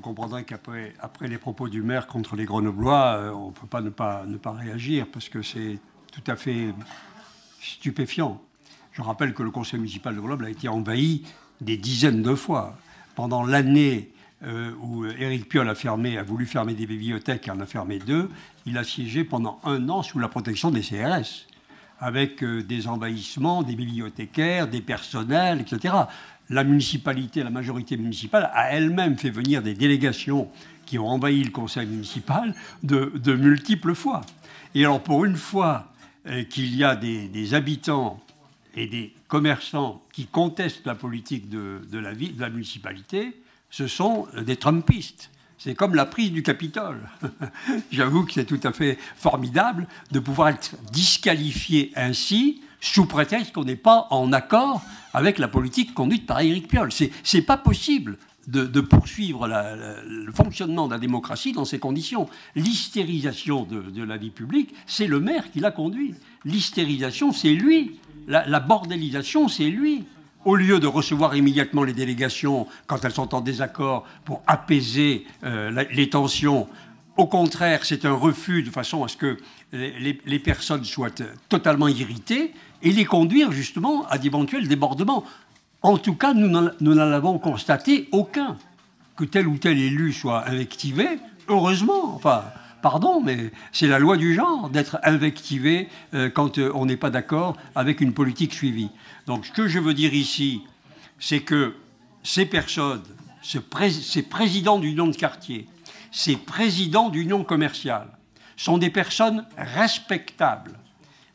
comprendrez qu'après les propos du maire contre les Grenoblois, on ne peut pas ne pas réagir, parce que c'est tout à fait stupéfiant. Je rappelle que le conseil municipal de Grenoble a été envahi des dizaines de fois. Pendant l'année où Éric Piolle a voulu fermer des bibliothèques, et en a fermé 2, il a siégé pendant 1 an sous la protection des CRS, avec des envahissements, des bibliothécaires, des personnels, etc. La municipalité, la majorité municipale, a elle-même fait venir des délégations qui ont envahi le conseil municipal de multiples fois. Et alors, pour une fois qu'il y a des habitants et des commerçants qui contestent la politique de la municipalité, ce sont des Trumpistes. C'est comme la prise du Capitole. J'avoue que c'est tout à fait formidable de pouvoir être disqualifié ainsi, sous prétexte qu'on n'est pas en accord avec la politique conduite par Éric Piolle. C'est pas possible de poursuivre le fonctionnement de la démocratie dans ces conditions. L'hystérisation de la vie publique, c'est le maire qui l'a conduit. L'hystérisation, c'est lui. La bordélisation, c'est lui. Au lieu de recevoir immédiatement les délégations quand elles sont en désaccord pour apaiser les tensions, au contraire, c'est un refus de façon à ce que les personnes soient totalement irritées et les conduire justement à d'éventuels débordements. En tout cas, nous n'en avons constaté aucun. Que tel ou tel élu soit invectivé, heureusement, enfin... Pardon, mais c'est la loi du genre d'être invectivé quand on n'est pas d'accord avec une politique suivie. Donc ce que je veux dire ici, c'est que ces personnes, ces présidents d'union de quartier, ces présidents d'union commerciale, sont des personnes respectables,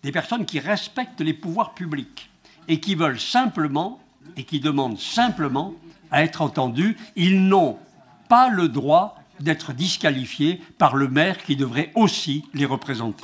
des personnes qui respectent les pouvoirs publics et qui veulent simplement, et qui demandent simplement à être entendus. Ils n'ont pas le droit d'être disqualifiés par le maire qui devrait aussi les représenter.